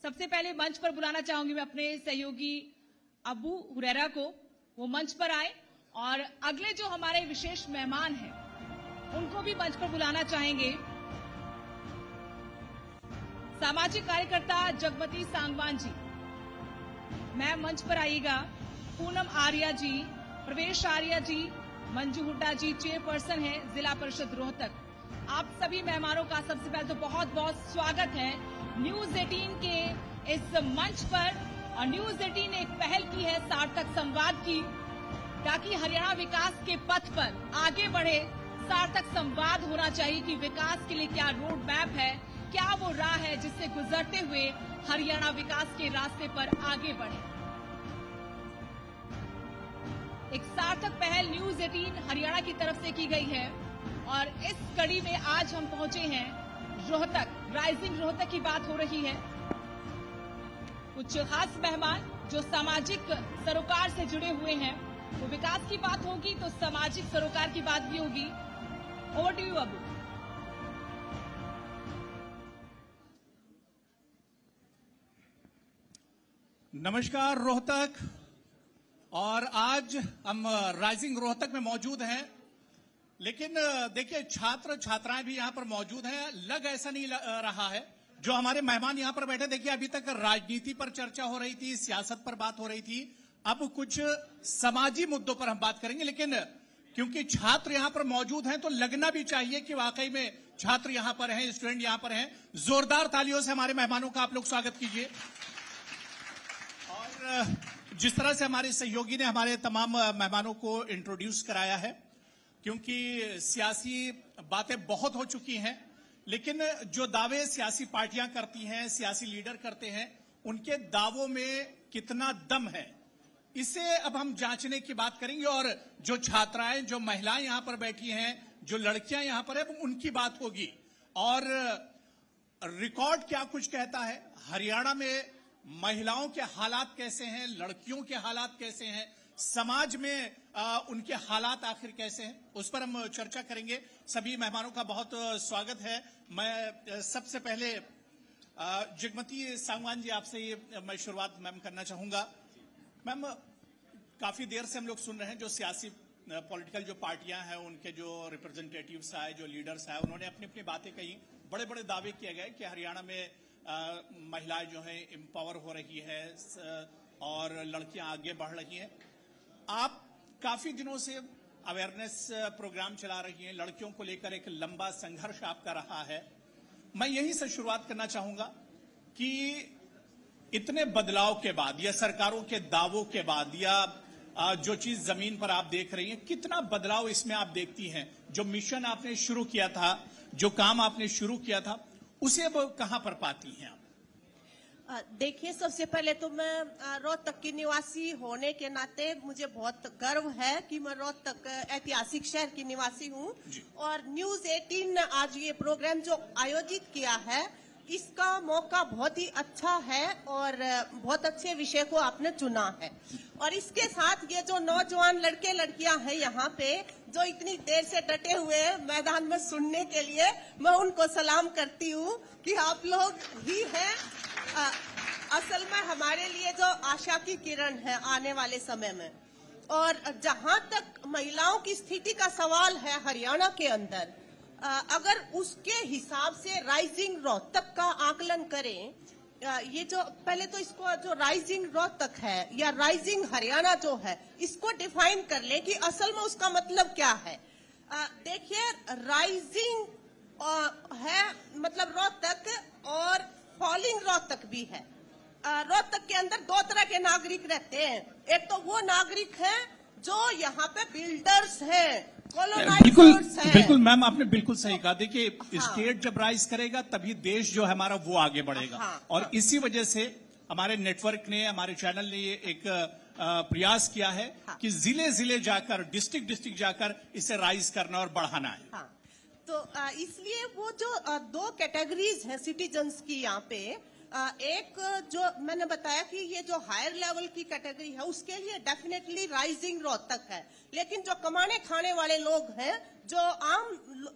सबसे पहले मंच पर बुलाना चाहूंगी मैं अपने सहयोगी अबू हुरैरा को, वो मंच पर आए और अगले जो हमारे विशेष मेहमान हैं उनको भी मंच पर बुलाना चाहेंगे। सामाजिक कार्यकर्ता जगमती सांगवान जी, मैम मंच पर आइएगा। पूनम आर्या जी, प्रवेश आर्या जी, मंजू हुड्डा जी चेयरपर्सन है जिला परिषद रोहतक। आप सभी मेहमानों का सबसे पहले तो बहुत बहुत स्वागत है न्यूज 18 के इस मंच पर। और न्यूज 18 ने एक पहल की है सार्थक संवाद की, ताकि हरियाणा विकास के पथ पर आगे बढ़े। सार्थक संवाद होना चाहिए कि विकास के लिए क्या रोड मैप है, क्या वो राह है जिससे गुजरते हुए हरियाणा विकास के रास्ते पर आगे बढ़े। एक सार्थक पहल न्यूज 18 हरियाणा की तरफ से की गई है और इस कड़ी में आज हम पहुंचे हैं रोहतक। राइजिंग रोहतक की बात हो रही है। कुछ खास मेहमान जो सामाजिक सरोकार से जुड़े हुए हैं, तो विकास की बात होगी तो सामाजिक सरोकार की बात भी होगी। Over to you Abu. नमस्कार रोहतक। और आज हम राइजिंग रोहतक में मौजूद हैं, लेकिन देखिए छात्र छात्राएं भी यहां पर मौजूद हैं। लग ऐसा नहीं रहा है जो हमारे मेहमान यहां पर बैठे। देखिए अभी तक राजनीति पर चर्चा हो रही थी, सियासत पर बात हो रही थी, अब कुछ समाजी मुद्दों पर हम बात करेंगे। लेकिन क्योंकि छात्र यहां पर मौजूद हैं तो लगना भी चाहिए कि वाकई में छात्र यहां पर हैं, स्टूडेंट यहां पर हैं। जोरदार तालियों से हमारे मेहमानों का आप लोग स्वागत कीजिए। और जिस तरह से हमारे सहयोगी ने हमारे तमाम मेहमानों को इंट्रोड्यूस कराया है, क्योंकि सियासी बातें बहुत हो चुकी हैं, लेकिन जो दावे सियासी पार्टियां करती हैं, सियासी लीडर करते हैं, उनके दावों में कितना दम है, इसे अब हम जांचने की बात करेंगे। और जो छात्राएं, जो महिलाएं यहां पर बैठी हैं, जो लड़कियां यहां पर हैं, उनकी बात होगी। और रिकॉर्ड क्या कुछ कहता है, हरियाणा में महिलाओं के हालात कैसे हैं, लड़कियों के हालात कैसे हैं, समाज में उनके हालात आखिर कैसे हैं, उस पर हम चर्चा करेंगे। सभी मेहमानों का बहुत स्वागत है। मैं सबसे पहले जगमती सांगवान जी, आपसे मैं शुरुआत मैम करना चाहूंगा। मैम, काफी देर से हम लोग सुन रहे हैं जो सियासी पॉलिटिकल जो पार्टियां हैं, उनके जो रिप्रेजेंटेटिव्स आए, जो लीडर्स आए, उन्होंने अपनी अपनी बातें कही। बड़े बड़े दावे किए गए कि हरियाणा में महिलाएं जो हैं एम्पावर हो रही है और लड़कियां आगे बढ़ रही हैं। आप काफी दिनों से अवेयरनेस प्रोग्राम चला रही हैं, लड़कियों को लेकर एक लंबा संघर्ष आपका रहा है। मैं यहीं से शुरुआत करना चाहूंगा कि इतने बदलाव के बाद या सरकारों के दावों के बाद या जो चीज जमीन पर आप देख रही हैं, कितना बदलाव इसमें आप देखती हैं? जो मिशन आपने शुरू किया था, जो काम आपने शुरू किया था, उसे अब कहां पर पाती हैं आप? देखिए, सबसे पहले तो मैं रोहतक की निवासी होने के नाते मुझे बहुत गर्व है कि मैं रोहतक ऐतिहासिक शहर की निवासी हूं। और न्यूज 18 ने आज ये प्रोग्राम जो आयोजित किया है, इसका मौका बहुत ही अच्छा है और बहुत अच्छे विषय को आपने चुना है। और इसके साथ ये जो नौजवान लड़के लड़कियां हैं यहाँ पे, जो इतनी देर से डटे हुए हैं मैदान में सुनने के लिए, मैं उनको सलाम करती हूँ कि आप लोग ही हैं असल में हमारे लिए जो आशा की किरण है आने वाले समय में। और जहां तक महिलाओं की स्थिति का सवाल है हरियाणा के अंदर, अगर उसके हिसाब से राइजिंग रोहतक का आकलन करें, ये जो पहले तो इसको जो राइजिंग रोहतक है या राइजिंग हरियाणा जो है, इसको डिफाइन कर लें कि असल में उसका मतलब क्या है। देखिए, राइजिंग है मतलब रोहतक, और फॉलिंग रोहतक भी है। रोहतक के अंदर दो तरह के नागरिक रहते हैं। एक तो वो नागरिक हैं जो यहाँ पे बिल्डर्स हैं, बिल्कुल मैम, आपने बिल्कुल सही कहा। देखिए, स्टेट जब राइज करेगा तभी देश जो है हमारा वो आगे बढ़ेगा। और इसी वजह से हमारे नेटवर्क ने, हमारे चैनल ने ये एक प्रयास किया है कि जिले जिले जाकर, डिस्ट्रिक्ट डिस्ट्रिक्ट जाकर इसे राइज करना और बढ़ाना है। तो इसलिए वो जो दो कैटेगरीज हैं सिटीजन्स की यहाँ पे, एक जो मैंने बताया कि ये जो हायर लेवल की कैटेगरी है उसके लिए डेफिनेटली राइजिंग रोहतक है। लेकिन जो कमाने खाने वाले लोग हैं, जो आम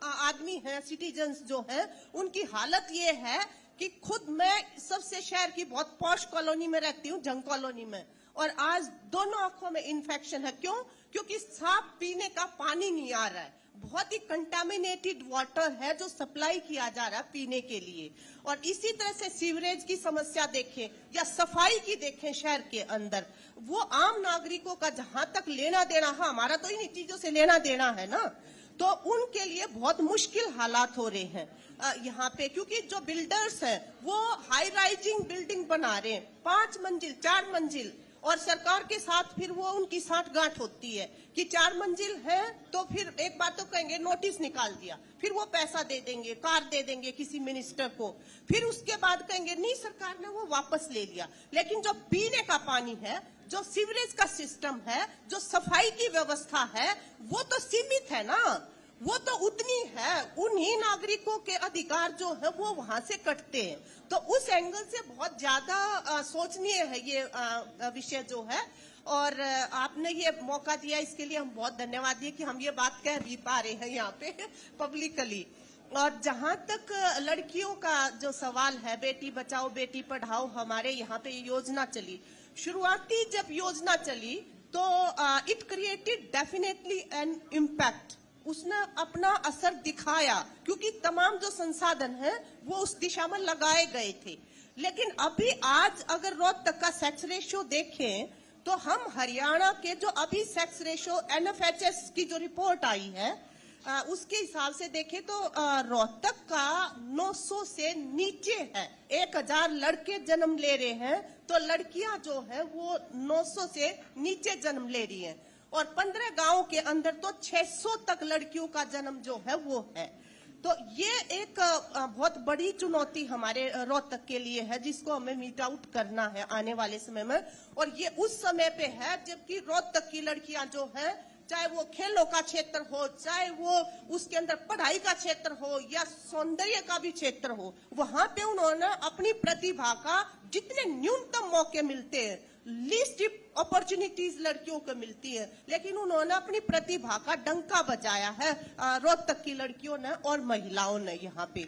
आदमी हैं, सिटीजन्स जो हैं, उनकी हालत ये है कि खुद मैं सबसे शहर की बहुत पॉश कॉलोनी में रहती हूँ, जंग कॉलोनी में, और आज दोनों आंखों में इन्फेक्शन है। क्यों? क्योंकि साफ पीने का पानी नहीं आ रहा है, बहुत ही कंटामिनेटेड वाटर है जो सप्लाई किया जा रहा है पीने के लिए। और इसी तरह से सीवरेज की समस्या देखें या सफाई की देखें शहर के अंदर, वो आम नागरिकों का जहां तक लेना देना, हमारा तो इन चीजों से लेना देना है ना, तो उनके लिए बहुत मुश्किल हालात हो रहे हैं यहाँ पे। क्योंकि जो बिल्डर्स हैं वो हाई राइजिंग बिल्डिंग बना रहे हैं, 5 मंजिल 4 मंजिल, और सरकार के साथ फिर वो उनकी साठगांठ होती है कि 4 मंजिल है तो फिर एक बार तो कहेंगे नोटिस निकाल दिया, फिर वो पैसा दे देंगे, कार दे देंगे किसी मिनिस्टर को, फिर उसके बाद कहेंगे नहीं सरकार ने वो वापस ले लिया। लेकिन जो पीने का पानी है, जो सीवरेज का सिस्टम है, जो सफाई की व्यवस्था है, वो तो सीमित है ना, वो तो उतनी है, उन्हीं नागरिकों के अधिकार जो है वो वहां से कटते हैं। तो उस एंगल से बहुत ज्यादा सोचनीय है ये विषय जो है, और आपने ये मौका दिया, इसके लिए हम बहुत धन्यवाद दिए कि हम ये बात कह भी पा रहे हैं यहाँ पे पब्लिकली। और जहां तक लड़कियों का जो सवाल है, बेटी बचाओ बेटी पढ़ाओ, हमारे यहाँ पे योजना चली, शुरुआती जब योजना चली तो it created definitely an impact, उसने अपना असर दिखाया क्योंकि तमाम जो संसाधन हैं वो उस दिशा में लगाए गए थे। लेकिन अभी आज अगर रोहतक का सेक्स रेशियो देखें तो हम हरियाणा के जो अभी सेक्स रेशियो NFHS की जो रिपोर्ट आई है उसके हिसाब से देखें तो रोहतक का 900 से नीचे है। 1000 लड़के जन्म ले रहे हैं तो लड़कियां जो है वो 900 से नीचे जन्म ले रही हैं, और 15 गांवों के अंदर तो 600 तक लड़कियों का जन्म जो है वो है। तो ये एक बहुत बड़ी चुनौती हमारे रोहतक के लिए है जिसको हमें मीट आउट करना है आने वाले समय में। और ये उस समय पे है जबकि रोहतक की लड़कियां जो है, चाहे वो खेलों का क्षेत्र हो, चाहे वो उसके अंदर पढ़ाई का क्षेत्र हो या सौंदर्य का भी क्षेत्र हो, वहां पे उन्होंने अपनी प्रतिभा का जितने न्यूनतम मौके मिलते हैं, लीस्ट अपॉर्चुनिटीज लड़कियों को मिलती है, लेकिन उन्होंने अपनी प्रतिभा का डंका बजाया है रोहतक की लड़कियों ने और महिलाओं ने यहाँ पे।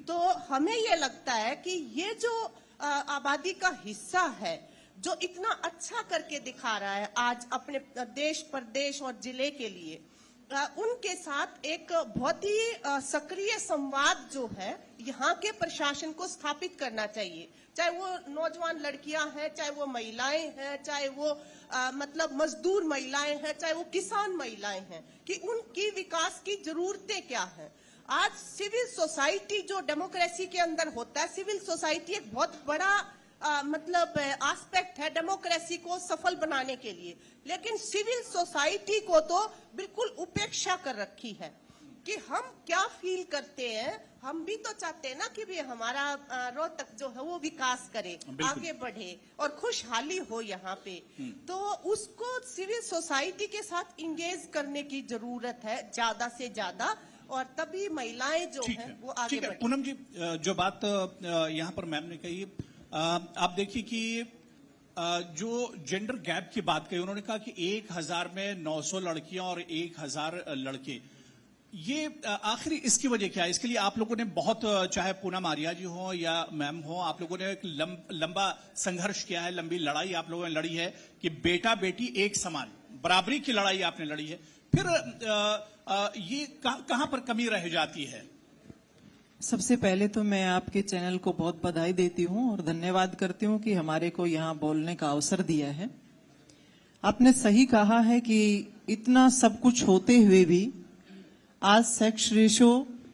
तो हमें ये लगता है कि ये जो आबादी का हिस्सा है जो इतना अच्छा करके दिखा रहा है आज अपने देश प्रदेश और जिले के लिए, उनके साथ एक बहुत ही सक्रिय संवाद जो है यहाँ के प्रशासन को स्थापित करना चाहिए। चाहे वो नौजवान लड़कियां हैं, चाहे वो महिलाएं हैं, चाहे वो मतलब मजदूर महिलाएं हैं, चाहे वो किसान महिलाएं हैं, कि उनकी विकास की जरूरतें क्या हैं। आज सिविल सोसाइटी जो डेमोक्रेसी के अंदर होता है, सिविल सोसाइटी एक बहुत बड़ा मतलब एस्पेक्ट है डेमोक्रेसी को सफल बनाने के लिए, लेकिन सिविल सोसाइटी को तो बिल्कुल उपेक्षा कर रखी है कि हम क्या फील करते हैं। हम भी तो चाहते हैं ना कि भी हमारा रोहतक जो है वो विकास करे, आगे बढ़े और खुशहाली हो यहाँ पे। तो उसको सिविल सोसाइटी के साथ इंगेज करने की जरूरत है ज्यादा से ज्यादा, और तभी महिलाएं जो है वो आगे बढ़े। पूनम जी, जो बात यहाँ पर मैम ने कही, आप देखिए कि जो जेंडर गैप की बात कही, उन्होंने कहा कि 1000 में 900 लड़कियां और 1000 लड़के, ये आखिरी इसकी वजह क्या है? इसके लिए आप लोगों ने बहुत, चाहे पूनम आर्या जी हो या मैम हो, आप लोगों ने एक लंबा संघर्ष किया है, लंबी लड़ाई आप लोगों ने लड़ी है कि बेटा बेटी एक समान, बराबरी की लड़ाई आपने लड़ी है। फिर ये कहां पर कमी रह जाती है? सबसे पहले तो मैं आपके चैनल को बहुत बधाई देती हूं और धन्यवाद करती हूं कि हमारे को यहां बोलने का अवसर दिया है। आपने सही कहा है कि इतना सब कुछ होते हुए भी आज सेक्स रेशो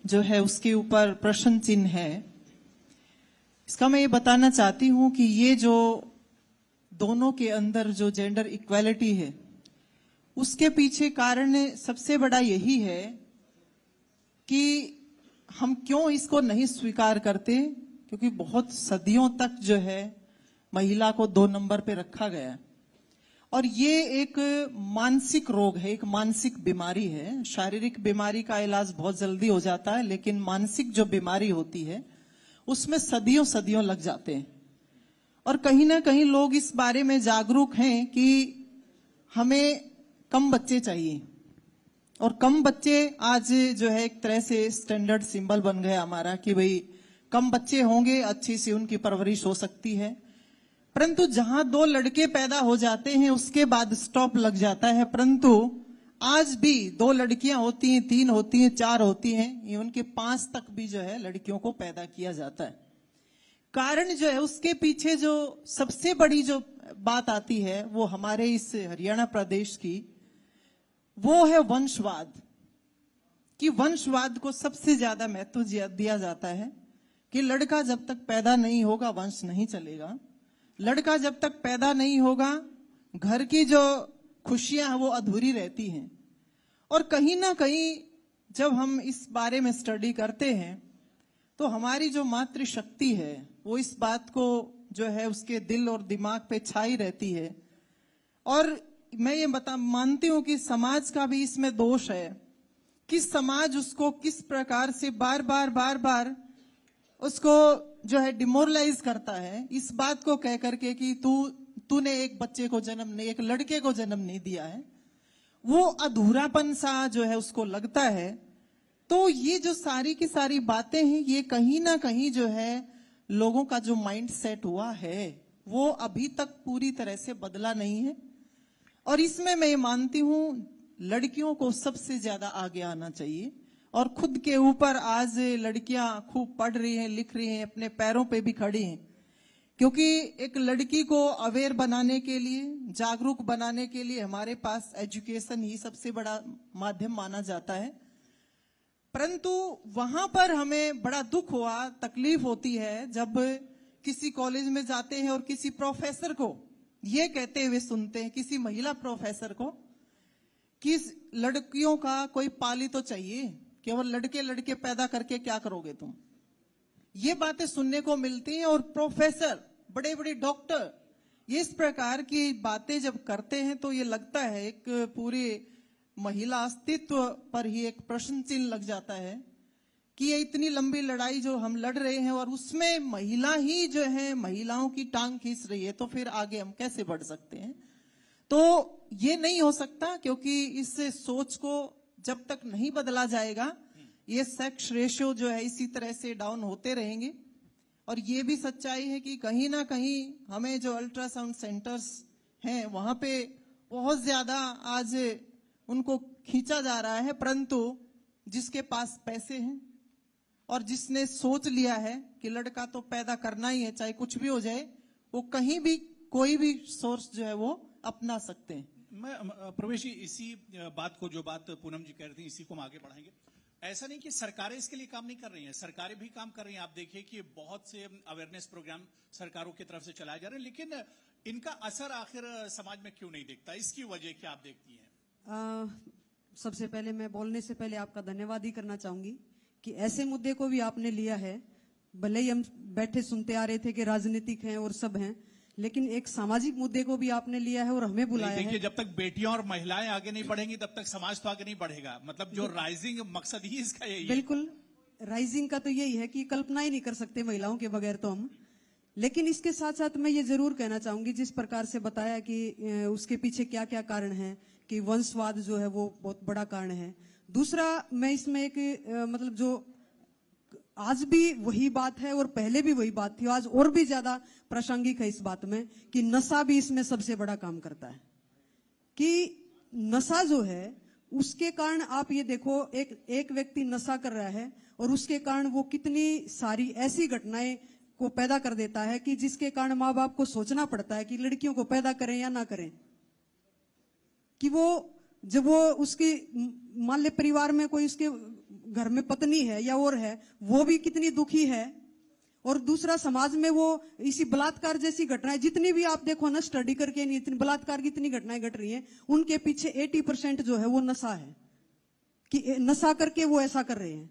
जो है उसके ऊपर प्रश्न चिन्ह है। इसका मैं ये बताना चाहती हूं कि ये जो दोनों के अंदर जो जेंडर इक्वालिटी है उसके पीछे कारण सबसे बड़ा यही है कि हम क्यों इसको नहीं स्वीकार करते, क्योंकि बहुत सदियों तक जो है महिला को 2 नंबर पे रखा गया, और ये एक मानसिक रोग है, एक मानसिक बीमारी है। शारीरिक बीमारी का इलाज बहुत जल्दी हो जाता है, लेकिन मानसिक जो बीमारी होती है उसमें सदियों सदियों लग जाते हैं। और कहीं ना कहीं लोग इस बारे में जागरूक हैं कि हमें कम बच्चे चाहिए, और कम बच्चे आज जो है एक तरह से स्टैंडर्ड सिंबल बन गया हमारा कि भाई कम बच्चे होंगे, अच्छी सी उनकी परवरिश हो सकती है। परंतु जहां 2 लड़के पैदा हो जाते हैं उसके बाद स्टॉप लग जाता है। परंतु आज भी 2 लड़कियां होती हैं, 3 होती हैं, 4 होती हैं, इवन के 5 तक भी जो है लड़कियों को पैदा किया जाता है। कारण जो है उसके पीछे जो सबसे बड़ी जो बात आती है वो हमारे इस हरियाणा प्रदेश की, वो है वंशवाद। कि वंशवाद को सबसे ज्यादा महत्व दिया जाता है कि लड़का जब तक पैदा नहीं होगा वंश नहीं चलेगा। लड़का जब तक पैदा नहीं होगा घर की जो खुशियां हैं वो अधूरी रहती हैं। और कहीं ना कहीं जब हम इस बारे में स्टडी करते हैं तो हमारी जो मातृशक्ति है वो इस बात को जो है उसके दिल और दिमाग पे छाई रहती है। और मैं ये मानती हूं कि समाज का भी इसमें दोष है कि समाज उसको किस प्रकार से बार बार उसको जो है डिमोरलाइज करता है, इस बात को कह करके कि तूने एक बच्चे को जन्म नहीं, एक लड़के को जन्म नहीं दिया है। वो अधूरापन सा जो है उसको लगता है। तो ये जो सारी की सारी बातें हैं ये कहीं ना कहीं जो है लोगों का जो माइंड सेट हुआ है वो अभी तक पूरी तरह से बदला नहीं है। और इसमें मैं ये मानती हूं लड़कियों को सबसे ज्यादा आगे आना चाहिए। और खुद के ऊपर आज लड़कियां खूब पढ़ रही हैं, लिख रही हैं, अपने पैरों पे भी खड़ी हैं। क्योंकि एक लड़की को अवेयर बनाने के लिए, जागरूक बनाने के लिए हमारे पास एजुकेशन ही सबसे बड़ा माध्यम माना जाता है। परंतु वहां पर हमें बड़ा दुख हुआ, तकलीफ होती है जब किसी कॉलेज में जाते हैं और किसी प्रोफेसर को ये कहते हुए सुनते हैं, किसी महिला प्रोफेसर को, कि लड़कियों का कोई पाली तो चाहिए, केवल लड़के लड़के पैदा करके क्या करोगे तुम। ये बातें सुनने को मिलती हैं। और प्रोफेसर, बड़े बड़े डॉक्टर ये इस प्रकार की बातें जब करते हैं तो ये लगता है एक पूरे महिला अस्तित्व पर ही एक प्रश्न चिन्ह लग जाता है कि ये इतनी लंबी लड़ाई जो हम लड़ रहे हैं और उसमें महिला ही जो है महिलाओं की टांग खींच रही है, तो फिर आगे हम कैसे बढ़ सकते हैं। तो ये नहीं हो सकता, क्योंकि इस सोच को जब तक नहीं बदला जाएगा ये सेक्स रेशियो जो है इसी तरह से डाउन होते रहेंगे। और ये भी सच्चाई है कि कहीं ना कहीं हमें जो अल्ट्रासाउंड सेंटर्स हैं वहां पे बहुत ज्यादा आज उनको खींचा जा रहा है। परंतु जिसके पास पैसे हैं और जिसने सोच लिया है कि लड़का तो पैदा करना ही है चाहे कुछ भी हो जाए, वो कहीं भी कोई भी सोर्स जो है वो अपना सकते हैं। मैं प्रवेश जी इसी बात को, जो बात पूनम जी कह रही थी, इसी को हम आगे बढ़ाएंगे। ऐसा नहीं कि सरकारें इसके लिए काम नहीं कर रही हैं, सरकारें भी काम कर रही हैं। आप देखिए कि बहुत से अवेयरनेस प्रोग्राम सरकारों की तरफ से चलाए जा रहे हैं, लेकिन इनका असर आखिर समाज में क्यों नहीं दिखता, इसकी वजह क्या आप देखती हैं? सबसे पहले मैं बोलने से पहले आपका धन्यवाद ही करना चाहूंगी कि ऐसे मुद्दे को भी आपने लिया है। भले ही हम बैठे सुनते आ रहे थे कि राजनीतिक हैं और सब हैं, लेकिन एक सामाजिक मुद्दे को भी आपने लिया है और हमें बुलाया है। देखिए, जब तक बेटियां और महिलाएं आगे नहीं बढ़ेंगी तब तक समाज तो आगे नहीं बढ़ेगा। मतलब जो राइजिंग मकसद ही इसका यही है। बिल्कुल, राइजिंग का तो यही है कि कल्पना ही नहीं कर सकते महिलाओं के बगैर तो हम। लेकिन इसके साथ साथ मैं ये जरूर कहना चाहूंगी, जिस प्रकार से बताया कि उसके पीछे क्या क्या कारण है, कि वंशवाद जो है वो बहुत बड़ा कारण है। दूसरा, मैं इसमें एक मतलब जो आज भी वही बात है और पहले भी वही बात थी, आज और भी ज्यादा प्रासंगिक है इस बात में कि नशा भी इसमें सबसे बड़ा काम करता है। कि नशा जो है उसके कारण आप ये देखो, एक व्यक्ति नशा कर रहा है और उसके कारण वो कितनी सारी ऐसी घटनाएं को पैदा कर देता है कि जिसके कारण माँ बाप को सोचना पड़ता है कि लड़कियों को पैदा करें या ना करें। कि वो जब वो उसकी मान ले परिवार में कोई उसके घर में पत्नी है या और है, वो भी कितनी दुखी है। और दूसरा, समाज में वो इसी बलात्कार जैसी घटनाएं जितनी भी आप देखो ना, स्टडी करके नहीं, इतनी बलात्कार की इतनी घटनाएं घट रही हैं, उनके पीछे 80% जो है वो नशा है, कि नशा करके वो ऐसा कर रहे हैं।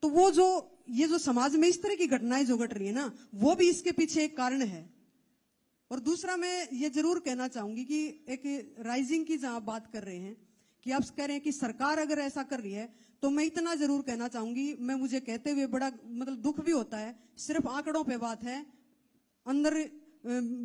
तो वो जो ये जो समाज में इस तरह की घटनाएं जो घट रही है ना, वो भी इसके पीछे एक कारण है। और दूसरा, मैं ये जरूर कहना चाहूंगी कि एक राइजिंग की जहां बात कर रहे हैं कि आप कह रहे हैं कि सरकार अगर ऐसा कर रही है, तो मैं इतना जरूर कहना चाहूंगी, मैं मुझे कहते हुए बड़ा मतलब दुख भी होता है। सिर्फ आंकड़ों पे बात है, अंदर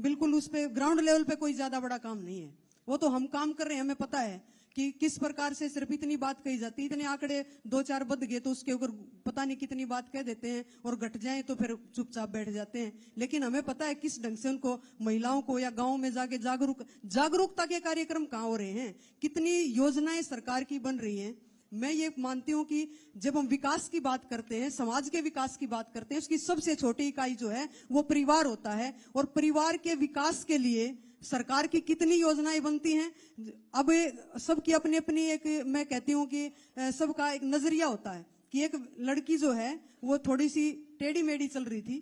बिल्कुल उस पे ग्राउंड लेवल पे कोई ज्यादा बड़ा काम नहीं है। वो तो हम काम कर रहे हैं, हमें पता है कि किस प्रकार से सिर्फ इतनी बात कही जाती है, इतने आंकड़े 2-4 बद गए तो उसके ऊपर पता नहीं कितनी बात कह देते हैं और घट जाए तो फिर चुपचाप बैठ जाते हैं। लेकिन हमें पता है किस ढंग से उनको, महिलाओं को या गांव में जाके जागरूकता के कार्यक्रम कहाँ हो रहे हैं, कितनी योजनाएं सरकार की बन रही हैं। मैं ये मानती हूं कि जब हम विकास की बात करते हैं, समाज के विकास की बात करते हैं, उसकी सबसे छोटी इकाई जो है वो परिवार होता है। और परिवार के विकास के लिए सरकार की कितनी योजनाएं बनती हैं। अब सबकी अपनी अपनी एक, मैं कहती हूं कि सबका एक नजरिया होता है कि एक लड़की जो है वो थोड़ी सी टेढ़ी मेढ़ी चल रही थी,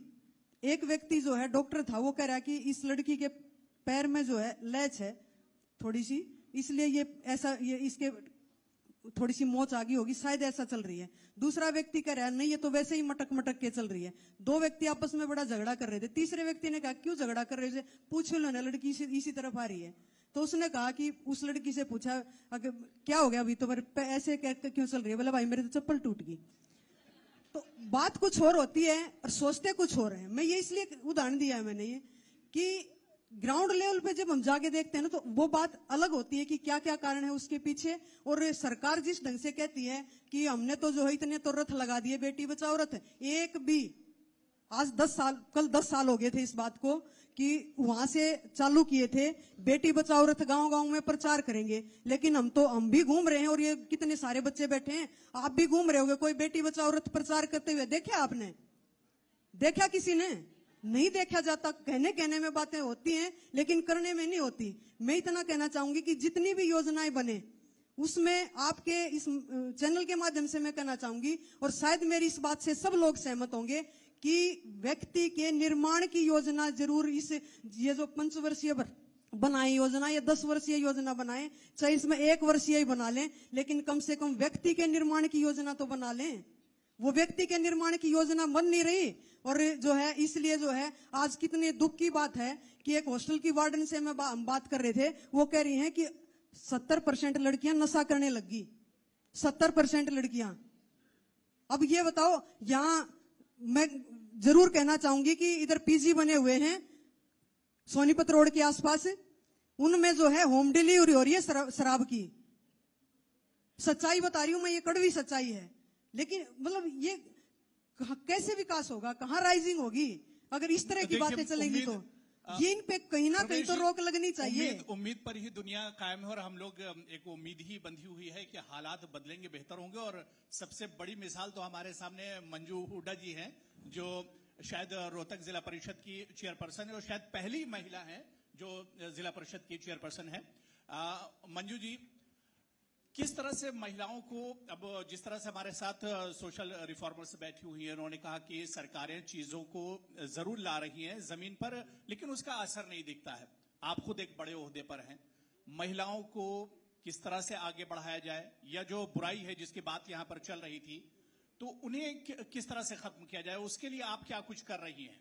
एक व्यक्ति जो है डॉक्टर था वो कह रहा है कि इस लड़की के पैर में जो है लैच है थोड़ी सी, इसलिए ये ऐसा, ये इसके थोड़ी सी मोच आ गई होगी, शायद ऐसा चल रही है। दूसरा व्यक्ति कह रहा है नहीं ये तो वैसे ही मटक मटक के चल रही है। दो व्यक्ति आपस में बड़ा झगड़ा कर रहे थे। तीसरे व्यक्ति ने कहा क्यों झगड़ा कर रहे थे, पूछ लो ना, लड़की इसी तरफ आ रही है। तो उसने कहा कि उस लड़की से पूछा अगर क्या हो गया अभी तुम्हारे ऐसे क्यों चल रही है, बोला भाई मेरे तो चप्पल टूट गई। तो बात कुछ और होती है और सोचते कुछ और है। मैं ये इसलिए उदाहरण दिया है मैंने ये कि ग्राउंड लेवल पे जब हम जाके देखते हैं ना तो वो बात अलग होती है कि क्या क्या कारण है उसके पीछे। और सरकार जिस ढंग से कहती है कि हमने तो जो है इतने तो रथ लगा दिए, बेटी बचाओ रथ, एक भी आज 10 साल, कल 10 साल हो गए थे इस बात को कि वहां से चालू किए थे बेटी बचाओ रथ, गांव गांव में प्रचार करेंगे। लेकिन हम भी घूम रहे हैं और ये कितने सारे बच्चे बैठे हैं, आप भी घूम रहे होगे, कोई बेटी बचाओ रथ प्रचार करते हुए देखा आपने? देखा किसी ने? नहीं देखा जाता। कहने में बातें होती हैं लेकिन करने में नहीं होती। मैं इतना कहना चाहूंगी कि जितनी भी योजनाएं बने उसमें आपके इस चैनल के माध्यम से मैं कहना चाहूंगी, और शायद मेरी इस बात से सब लोग सहमत होंगे कि व्यक्ति के निर्माण की योजना जरूर ये जो 5 वर्षीय बनाए योजना या 10 वर्षीय योजना बनाए, चाहे इसमें 1 वर्षीय ही बना लें, लेकिन कम से कम व्यक्ति के निर्माण की योजना तो बना लें। वो व्यक्ति के निर्माण की योजना बन नहीं रही। और जो है इसलिए जो है आज कितने दुख की बात है कि एक हॉस्टल की वार्डन से हम बात कर रहे थे, वो कह रही हैं कि 70% लड़कियां नशा करने लगी, 70% लड़कियां। अब ये बताओ, यहां मैं जरूर कहना चाहूंगी कि इधर पीजी बने हुए हैं सोनीपत रोड के आसपास, उनमें जो है होम डिलीवरी हो रही है शराब की। सच्चाई बता रही हूं मैं, ये कड़वी सच्चाई है। लेकिन मतलब ये कैसे विकास होगा, कहां राइजिंग होगी अगर इस तरह की बातें चलेंगी? तो ये इन पे कहीं ना कहीं तो रोक लगनी चाहिए। उम्मीद पर ही दुनिया कायम है और हम लोग एक उम्मीद ही बंधी हुई है कि हालात बदलेंगे, बेहतर होंगे। और सबसे बड़ी मिसाल तो हमारे सामने मंजू हुड्डा जी हैं, जो शायद रोहतक जिला परिषद की चेयरपर्सन है और शायद पहली महिला है जो जिला परिषद की चेयरपर्सन है। मंजू जी, किस तरह से महिलाओं को, अब जिस तरह से हमारे साथ सोशल रिफॉर्मर्स बैठी हुई हैं, उन्होंने कहा कि सरकारें चीजों को जरूर ला रही हैं जमीन पर लेकिन उसका असर नहीं दिखता है। आप खुद एक बड़े ओहदे पर हैं, महिलाओं को किस तरह से आगे बढ़ाया जाए, या जो बुराई है जिसकी बात यहां पर चल रही थी तो उन्हें किस तरह से खत्म किया जाए, उसके लिए आप क्या कुछ कर रही हैं?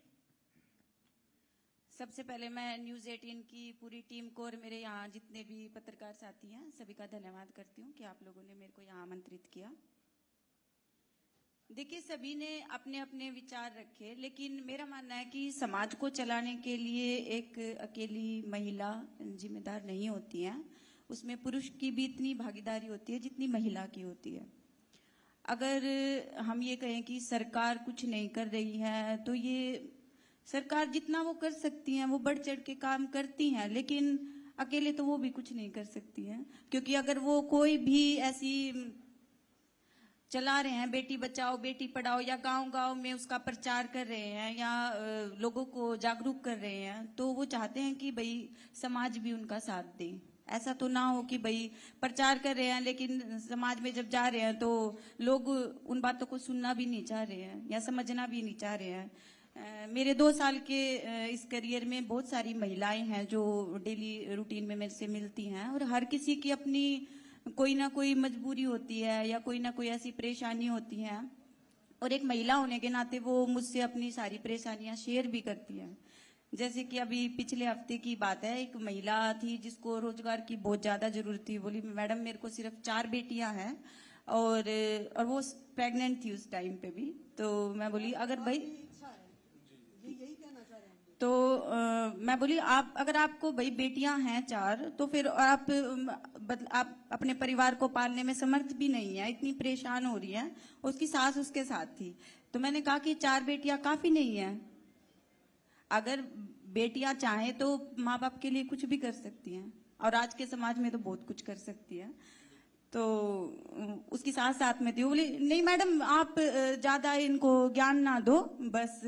सबसे पहले मैं न्यूज़ 18 की पूरी टीम को और मेरे यहाँ जितने भी पत्रकार साथी हैं सभी का धन्यवाद करती हूँ कि आप लोगों ने मेरे को यहाँ आमंत्रित किया। देखिए, सभी ने अपने अपने विचार रखे, लेकिन मेरा मानना है कि समाज को चलाने के लिए एक अकेली महिला जिम्मेदार नहीं होती है, उसमें पुरुष की भी इतनी भागीदारी होती है जितनी महिला की होती है। अगर हम ये कहें कि सरकार कुछ नहीं कर रही है, तो ये सरकार जितना वो कर सकती हैं वो बढ़ चढ़ के काम करती हैं, लेकिन अकेले तो वो भी कुछ नहीं कर सकती हैं। क्योंकि अगर वो कोई भी ऐसी चला रहे हैं बेटी बचाओ बेटी पढ़ाओ, या गांव गांव में उसका प्रचार कर रहे हैं या लोगों को जागरूक कर रहे हैं, तो वो चाहते हैं कि भाई समाज भी उनका साथ दे। ऐसा तो ना हो कि भाई प्रचार कर रहे हैं लेकिन समाज में जब जा रहे हैं तो लोग उन बातों को सुनना भी नहीं चाह रहे हैं या समझना भी नहीं चाह रहे हैं। मेरे 2 साल के इस करियर में बहुत सारी महिलाएं हैं जो डेली रूटीन में मेरे से मिलती हैं, और हर किसी की अपनी कोई ना कोई मजबूरी होती है या कोई ना कोई ऐसी परेशानी होती है, और एक महिला होने के नाते वो मुझसे अपनी सारी परेशानियां शेयर भी करती हैं। जैसे कि अभी पिछले हफ्ते की बात है, एक महिला थी जिसको रोजगार की बहुत ज्यादा जरूरत थी। बोली मैडम मेरे को सिर्फ 4 बेटियां हैं और वो प्रेग्नेंट थी उस टाइम पे भी। तो मैं बोली अगर भाई तो मैं बोली आप अगर आपको भाई बेटियां हैं 4 तो फिर आप अपने परिवार को पालने में समर्थ भी नहीं है, इतनी परेशान हो रही है। उसकी सास उसके साथ थी, तो मैंने कहा कि 4 बेटियां काफी नहीं है। अगर बेटियां चाहें तो माँ बाप के लिए कुछ भी कर सकती हैं, और आज के समाज में तो बहुत कुछ कर सकती है। तो उसकी साथ में थी, वो बोली नहीं मैडम आप ज्यादा इनको ज्ञान ना दो, बस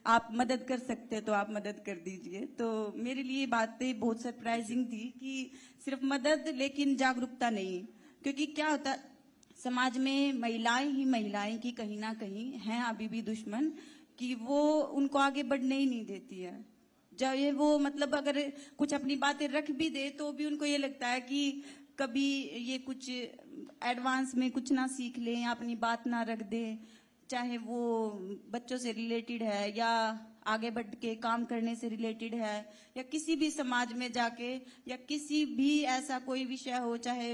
आप मदद कर सकते तो आप मदद कर दीजिए। तो मेरे लिए बातें बहुत सरप्राइजिंग थी कि सिर्फ मदद लेकिन जागरूकता नहीं, क्योंकि क्या होता समाज में महिलाएं ही महिलाएं की कहीं ना कहीं हैं अभी भी दुश्मन, कि वो उनको आगे बढ़ने ही नहीं देती है। जब ये वो मतलब अगर कुछ अपनी बातें रख भी दे तो भी उनको ये लगता है कि कभी ये कुछ एडवांस में कुछ ना सीख ले या अपनी बात ना रख दे, चाहे वो बच्चों से रिलेटेड है या आगे बढ़ के काम करने से रिलेटेड है या किसी भी समाज में जाके या किसी भी ऐसा कोई विषय हो, चाहे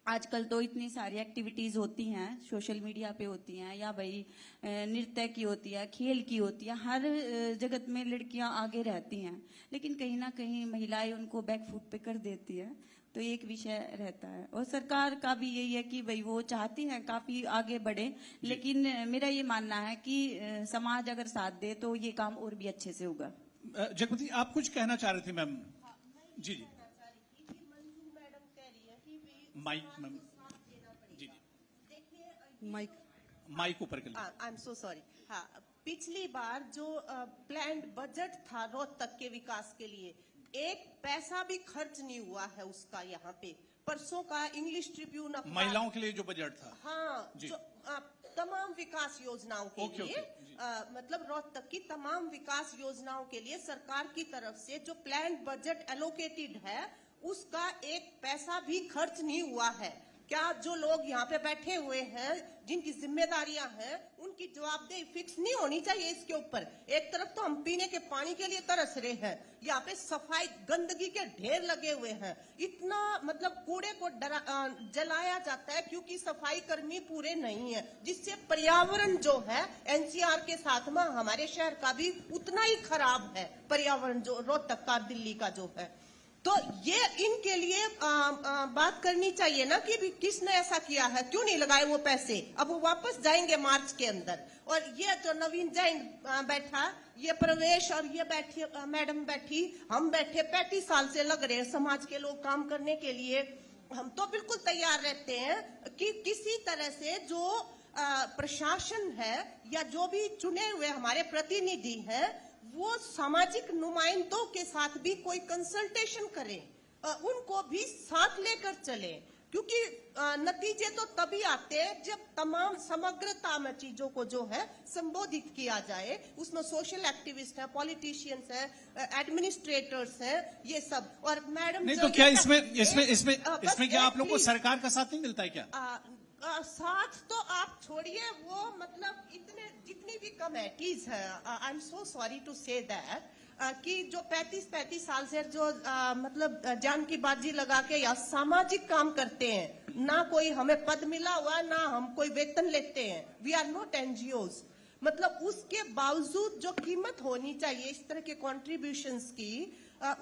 आजकल तो इतनी सारी एक्टिविटीज होती हैं सोशल मीडिया पे होती हैं, या भाई नृत्य की होती है, खेल की होती है, हर जगत में लड़कियां आगे रहती हैं, लेकिन कहीं ना कहीं महिलाएं उनको बैक फुट पे कर देती है। तो एक विषय रहता है, और सरकार का भी यही है कि भाई वो चाहती है काफी आगे बढ़े, लेकिन मेरा ये मानना है कि समाज अगर साथ दे तो ये काम और भी अच्छे से होगा। जगमती आप कुछ कहना चाह रही थी मैम? जी जी माइक मैम, जी जी माइक ऊपर कर लीजिए। आई एम सो सॉरी। हाँ, पिछली बार जो प्लान्ड बजट था रोहतक के विकास के लिए, एक पैसा भी खर्च नहीं हुआ है उसका। यहाँ पे परसों का इंग्लिश ट्रिब्यून महिलाओं के लिए जो बजट था, हाँ, जो तमाम विकास योजनाओं के लिए मतलब रोहतक की तमाम विकास योजनाओं के लिए सरकार की तरफ से जो प्लान्ड बजट एलोकेटेड है उसका एक पैसा भी खर्च नहीं हुआ है। क्या जो लोग यहाँ पे बैठे हुए हैं जिनकी जिम्मेदारियां हैं उनकी जवाबदेही फिक्स नहीं होनी चाहिए इसके ऊपर? एक तरफ तो हम पीने के पानी के लिए तरस रहे हैं, यहाँ पे सफाई गंदगी के ढेर लगे हुए हैं, इतना मतलब कूड़े को जलाया जाता है क्योंकि सफाई कर्मी पूरे नहीं है, जिससे पर्यावरण जो है एनसीआर के साथ में हमारे शहर का भी उतना ही खराब है पर्यावरण, जो रोहतक का दिल्ली का जो है। तो ये इनके लिए बात करनी चाहिए ना कि भी किसने ऐसा किया है, क्यों नहीं लगाए वो पैसे। अब वो वापस जाएंगे मार्च के अंदर। और ये जो नवीन जैन बैठा, ये प्रवेश और ये बैठी मैडम बैठी, हम बैठे 35 साल से लग रहे हैं समाज के लोग काम करने के लिए। हम तो बिल्कुल तैयार रहते हैं कि किसी तरह से जो प्रशासन है या जो भी चुने हुए हमारे प्रतिनिधि हैं वो सामाजिक नुमाइंदों के साथ भी कोई कंसल्टेशन करें, उनको भी साथ लेकर चले, क्योंकि नतीजे तो तभी आते हैं जब तमाम समग्रता में चीजों को जो है संबोधित किया जाए। उसमें सोशल एक्टिविस्ट है, पॉलिटिशियंस है, एडमिनिस्ट्रेटर्स हैं, ये सब। और मैडम नहीं तो क्या इसमें क्या आप लोग को सरकार का साथ नहीं मिलता है क्या? साथ तो आप छोड़िए, वो मतलब इतने जितनी भी कमेटीज है, I am so sorry to say that कि जो 35 साल से जो मतलब जान की बाजी लगा के या सामाजिक काम करते हैं, ना कोई हमें पद मिला हुआ, ना हम कोई वेतन लेते हैं, वी आर नॉट एनजीओज। मतलब उसके बावजूद जो कीमत होनी चाहिए इस तरह के कॉन्ट्रीब्यूशंस की,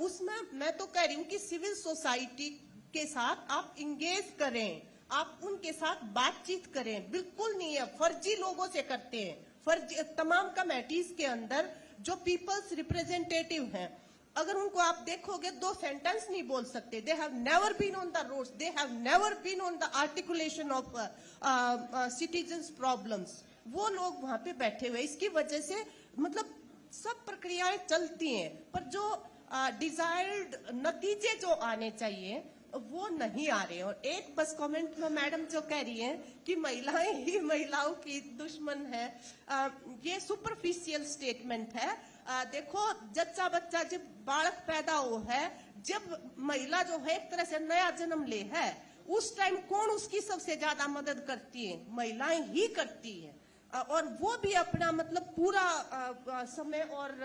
उसमें मैं तो कह रही हूँ कि सिविल सोसाइटी के साथ आप इंगेज करें, आप उनके साथ बातचीत करें। बिल्कुल नहीं है, फर्जी लोगों से करते हैं। फर्जी तमाम कमेटीज के अंदर जो पीपल्स रिप्रेजेंटेटिव हैं, अगर उनको आप देखोगे 2 सेंटेंस नहीं बोल सकते। They have never been on the roads, they have never been on the articulation of citizens problems. वो लोग वहां पे बैठे हुए, इसकी वजह से मतलब सब प्रक्रियाएं चलती हैं, पर जो डिजायर्ड नतीजे जो आने चाहिए वो नहीं आ रहे। और एक बस कमेंट में मैडम जो कह रही हैं कि महिलाएं ही महिलाओं की दुश्मन है, ये सुपरफिशियल स्टेटमेंट है। देखो जच्चा बच्चा जब बालक पैदा हो है, जब महिला जो है एक तरह से नया जन्म ले है, उस टाइम कौन उसकी सबसे ज्यादा मदद करती है? महिलाएं ही करती है। और वो भी अपना मतलब पूरा समय और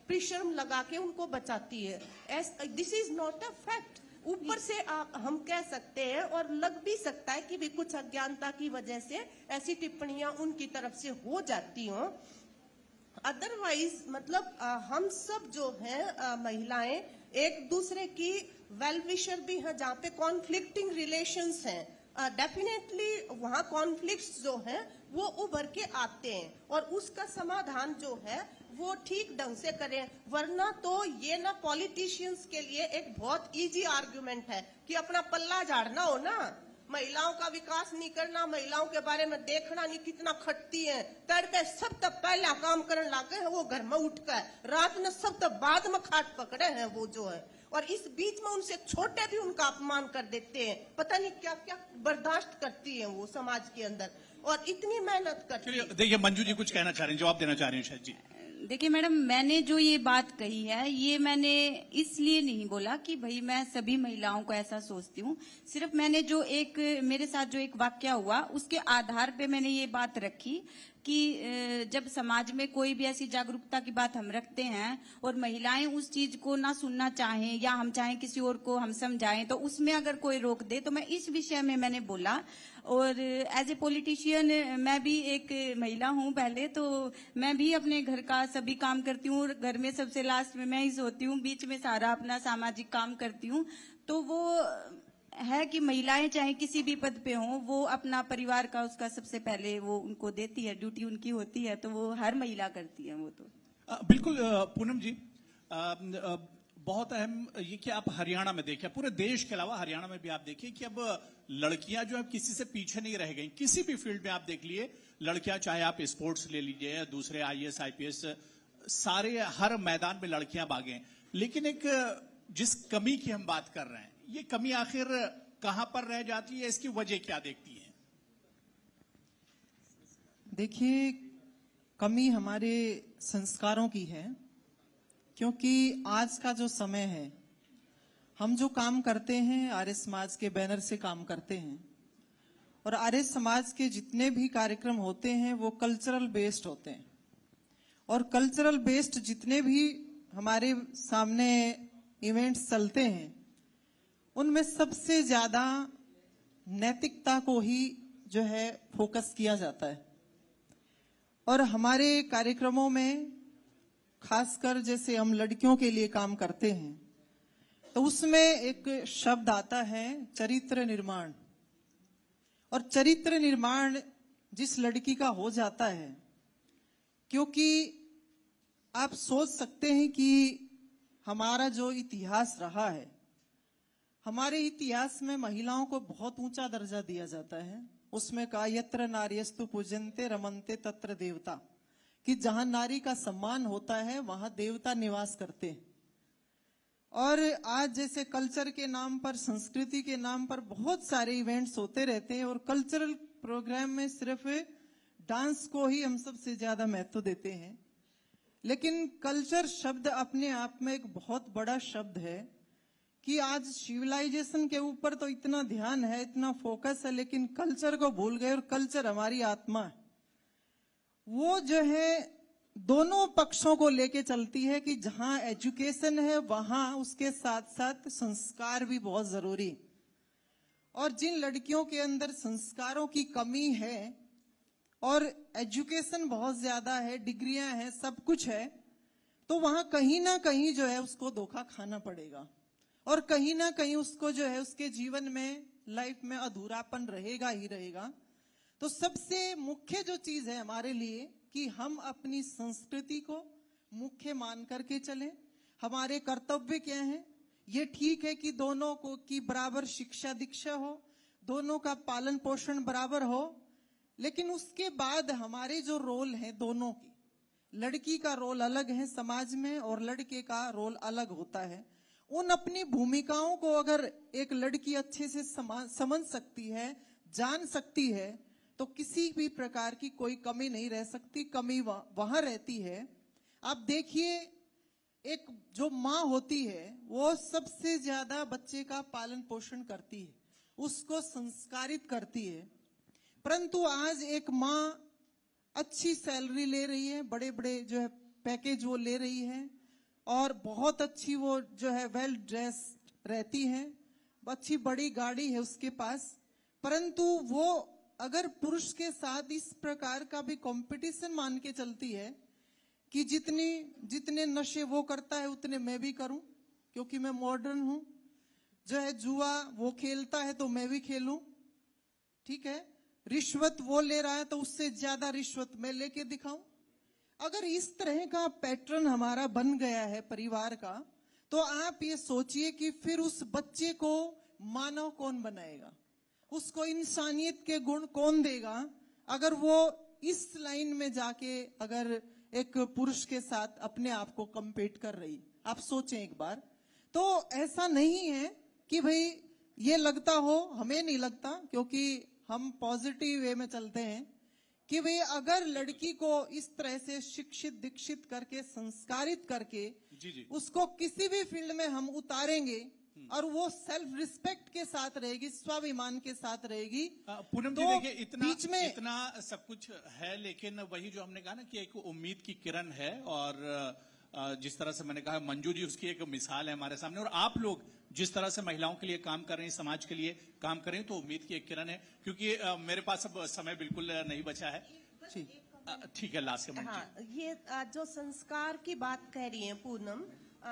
परिश्रम लगा के उनको बचाती है। This is not a fact. ऊपर से हम कह सकते हैं और लग भी सकता है कि भी कुछ अज्ञानता की वजह से ऐसी टिप्पणियां उनकी तरफ से हो जाती हों। अदरवाइज मतलब हम सब जो है महिलाएं एक दूसरे की वेल विशर भी हैं, जहाँ पे कॉन्फ्लिक्टिंग रिलेशंस हैं, डेफिनेटली वहाँ कॉन्फ्लिक्ट्स जो हैं वो उभर के आते हैं और उसका समाधान जो है वो ठीक ढंग से करें। वरना तो ये ना पॉलिटिशियंस के लिए एक बहुत इजी आर्गुमेंट है कि अपना पल्ला झाड़ना हो ना, महिलाओं का विकास नहीं करना, महिलाओं के बारे में देखना नहीं कितना खटती है, तड़के सब तब पहला काम करने लगे हैं वो घर में उठ कर, रात में सब तब बाद में खाट पकड़े हैं वो जो है, और इस बीच में उनसे छोटे भी उनका अपमान कर देते हैं, पता नहीं क्या क्या बर्दाश्त करती है वो समाज के अंदर, और इतनी मेहनत करती है। देखिए मंजू जी कुछ कहना चाह रहे हैं, जवाब देना चाह रही हैं शायद जी। देखिए मैडम, मैंने जो ये बात कही है ये मैंने इसलिए नहीं बोला कि भाई मैं सभी महिलाओं को ऐसा सोचती हूँ। सिर्फ मैंने जो एक मेरे साथ जो एक वाकया हुआ उसके आधार पे मैंने ये बात रखी कि जब समाज में कोई भी ऐसी जागरूकता की बात हम रखते हैं और महिलाएं उस चीज को ना सुनना चाहें या हम चाहें किसी और को हम समझाएं, तो उसमें अगर कोई रोक दे, तो मैं इस विषय में मैंने बोला। और एज ए पॉलिटिशियन मैं भी एक महिला हूं पहले, तो मैं भी अपने घर का सभी काम करती हूँ, घर में सबसे लास्ट में मैं ही सोती हूँ, बीच में सारा अपना सामाजिक काम करती हूँ। तो वो है कि महिलाएं चाहे किसी भी पद पे हों, वो अपना परिवार का उसका सबसे पहले वो उनको देती है, ड्यूटी उनकी होती है, तो वो हर महिला करती है वो तो। बिल्कुल पूनम जी, बहुत अहम ये कि आप हरियाणा में देखिए, पूरे देश के अलावा हरियाणा में भी आप देखिए कि अब लड़कियां जो है किसी से पीछे नहीं रह गई। किसी भी फील्ड में आप देख लिए लड़कियां, चाहे आप स्पोर्ट्स ले लीजिए या दूसरे IAS IPS, सारे हर मैदान में लड़कियां भागे हैं। लेकिन एक जिस कमी की हम बात कर रहे हैं, ये कमी आखिर कहां पर रह जाती है, इसकी वजह क्या देखती है? देखिए, कमी हमारे संस्कारों की है, क्योंकि आज का जो समय है, हम जो काम करते हैं आर्य समाज के बैनर से काम करते हैं, और आर्य समाज के जितने भी कार्यक्रम होते हैं वो कल्चरल बेस्ड होते हैं, और कल्चरल बेस्ड जितने भी हमारे सामने इवेंट्स चलते हैं उनमें सबसे ज्यादा नैतिकता को ही जो है फोकस किया जाता है। और हमारे कार्यक्रमों में खासकर जैसे हम लड़कियों के लिए काम करते हैं तो उसमें एक शब्द आता है चरित्र निर्माण। और चरित्र निर्माण जिस लड़की का हो जाता है, क्योंकि आप सोच सकते हैं कि हमारा जो इतिहास रहा है, हमारे इतिहास में महिलाओं को बहुत ऊंचा दर्जा दिया जाता है। उसमें कहा यत्र नार्यस्तु पूजन्ते रमन्ते तत्र देवता, कि जहां नारी का सम्मान होता है वहां देवता निवास करते हैं। और आज जैसे कल्चर के नाम पर, संस्कृति के नाम पर बहुत सारे इवेंट्स होते रहते हैं, और कल्चरल प्रोग्राम में सिर्फ डांस को ही हम सबसे ज्यादा महत्व देते हैं। लेकिन कल्चर शब्द अपने आप में एक बहुत बड़ा शब्द है कि आज सिविलाइजेशन के ऊपर तो इतना ध्यान है, इतना फोकस है, लेकिन कल्चर को भूल गए। और कल्चर हमारी आत्मा है, वो जो है दोनों पक्षों को लेके चलती है कि जहां एजुकेशन है वहां उसके साथ साथ संस्कार भी बहुत जरूरी। और जिन लड़कियों के अंदर संस्कारों की कमी है और एजुकेशन बहुत ज्यादा है, डिग्रियां हैं, सब कुछ है, तो वहां कहीं ना कहीं जो है उसको धोखा खाना पड़ेगा, और कहीं ना कहीं उसको जो है उसके जीवन में, लाइफ में अधूरापन रहेगा ही रहेगा। तो सबसे मुख्य जो चीज है हमारे लिए कि हम अपनी संस्कृति को मुख्य मान करके चलें। हमारे कर्तव्य क्या हैं? ये ठीक है कि दोनों को की बराबर शिक्षा दीक्षा हो, दोनों का पालन पोषण बराबर हो, लेकिन उसके बाद हमारे जो रोल है दोनों की, लड़की का रोल अलग है समाज में और लड़के का रोल अलग होता है। उन अपनी भूमिकाओं को अगर एक लड़की अच्छे से समझ सकती है, जान सकती है, तो किसी भी प्रकार की कोई कमी नहीं रह सकती। कमी वहां रहती है, आप देखिए एक जो माँ होती है वो सबसे ज्यादा बच्चे का पालन पोषण करती है, उसको संस्कारित करती है। परंतु आज एक माँ अच्छी सैलरी ले रही है, बड़े बड़े जो है पैकेज वो ले रही है, और बहुत अच्छी वो जो है वेल ड्रेस रहती है, अच्छी बड़ी गाड़ी है उसके पास, परंतु वो अगर पुरुष के साथ इस प्रकार का भी कंपटीशन मान के चलती है कि जितने नशे वो करता है उतने मैं भी करूं, क्योंकि मैं मॉडर्न हूं। जो है जुआ वो खेलता है तो मैं भी खेलूं, ठीक है। रिश्वत वो ले रहा है तो उससे ज्यादा रिश्वत मैं लेके दिखाऊं। अगर इस तरह का पैटर्न हमारा बन गया है परिवार का, तो आप ये सोचिए कि फिर उस बच्चे को मानव कौन बनाएगा, उसको इंसानियत के गुण कौन देगा, अगर वो इस लाइन में जाके अगर एक पुरुष के साथ अपने आप को कंपेट कर रही। आप सोचें एक बार। तो ऐसा नहीं है कि भाई ये लगता हो, हमें नहीं लगता, क्योंकि हम पॉजिटिव वे में चलते हैं कि भाई अगर लड़की को इस तरह से शिक्षित दीक्षित करके संस्कारित करके जी। उसको किसी भी फील्ड में हम उतारेंगे और वो सेल्फ रिस्पेक्ट के साथ रहेगी, स्वाभिमान के साथ रहेगी। पूनम जी तो देखिए, इतना सब कुछ है, लेकिन वही जो हमने कहा ना कि एक उम्मीद की किरण है, और जिस तरह से मैंने कहा मंजू जी उसकी एक मिसाल है हमारे सामने, और आप लोग जिस तरह से महिलाओं के लिए काम कर रहे हैं, समाज के लिए काम कर रहे हैं, तो उम्मीद की एक किरण है। क्योंकि मेरे पास अब समय बिल्कुल नहीं बचा है। ठीक है, लास्ट कमेंट। हाँ, ये जो संस्कार की बात कह रही है पूनम,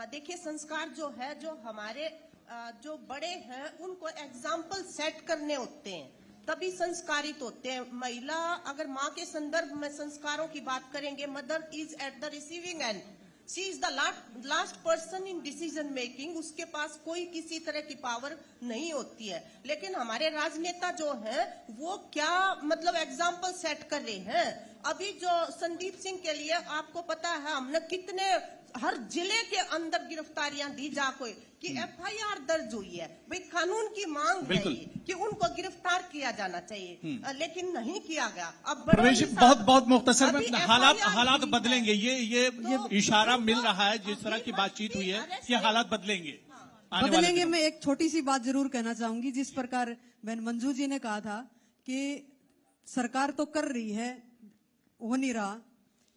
देखिए संस्कार जो है, जो हमारे जो बड़े हैं उनको एग्जाम्पल सेट करने होते हैं, तभी संस्कारित होते हैं। महिला अगर माँ के संदर्भ में संस्कारों की बात करेंगे, mother is at the receiving end, she is the last person in decision making, उसके पास कोई किसी तरह की पावर नहीं होती है। लेकिन हमारे राजनेता जो हैं वो क्या मतलब एग्जाम्पल सेट कर रहे हैं। अभी जो संदीप सिंह के लिए आपको पता है हमने कितने हर जिले के अंदर गिरफ्तारियां दी जा कोई कि एफआईआर दर्ज हुई है। भाई कानून की मांग है कि उनको गिरफ्तार किया जाना चाहिए, लेकिन नहीं किया गया। अब प्रवेश बहुत मुख्तसर में हालात बदलेंगे, ये इशारा मिल रहा है जिस तरह की बातचीत हुई है कि हालात बदलेंगे। बदलेंगे। मैं एक छोटी सी बात जरूर कहना चाहूंगी। जिस प्रकार बहन मंजू जी ने कहा था कि सरकार तो कर रही है, हो नहीं रहा,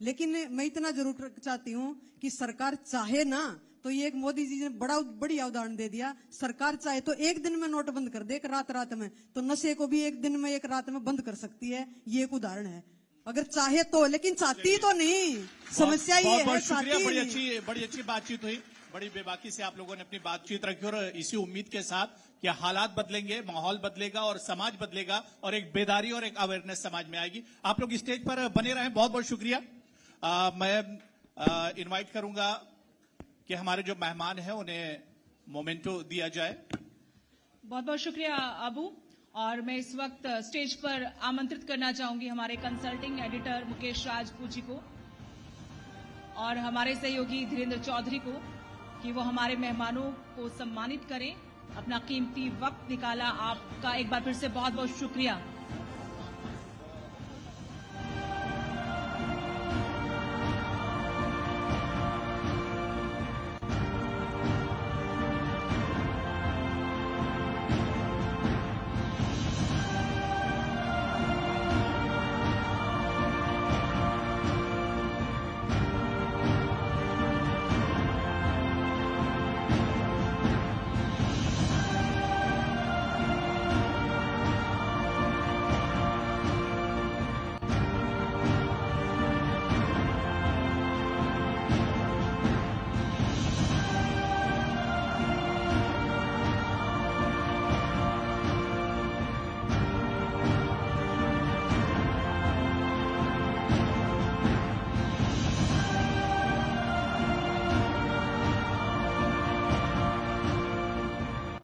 लेकिन मैं इतना जरूर चाहती हूं कि सरकार चाहे ना तो ये एक मोदी जी ने बढ़िया उदाहरण दे दिया। सरकार चाहे तो एक दिन में नोट बंद कर दे, एक रात में, तो नशे को भी एक दिन में एक रात में बंद कर सकती है। ये एक उदाहरण है, अगर चाहे तो, लेकिन चाहती तो नहीं। समस्या ये है, बड़ी अच्छी बातचीत हुई, बड़ी बेबाकी से आप लोगों ने अपनी बातचीत रखी, और इसी उम्मीद के साथ कि हालात बदलेंगे, माहौल बदलेगा और समाज बदलेगा, और एक बेदारी और एक अवेयरनेस समाज में आएगी। आप लोग स्टेज पर बने रहें, बहुत बहुत शुक्रिया। मैं इनवाइट करूंगा कि हमारे जो मेहमान हैं उन्हें मोमेंटो दिया जाए। बहुत बहुत शुक्रिया अबू। और मैं इस वक्त स्टेज पर आमंत्रित करना चाहूंगी हमारे कंसल्टिंग एडिटर मुकेश राजपूत जी को और हमारे सहयोगी धीरेन्द्र चौधरी को कि वो हमारे मेहमानों को सम्मानित करें। अपना कीमती वक्त निकाला, आपका एक बार फिर से बहुत बहुत शुक्रिया।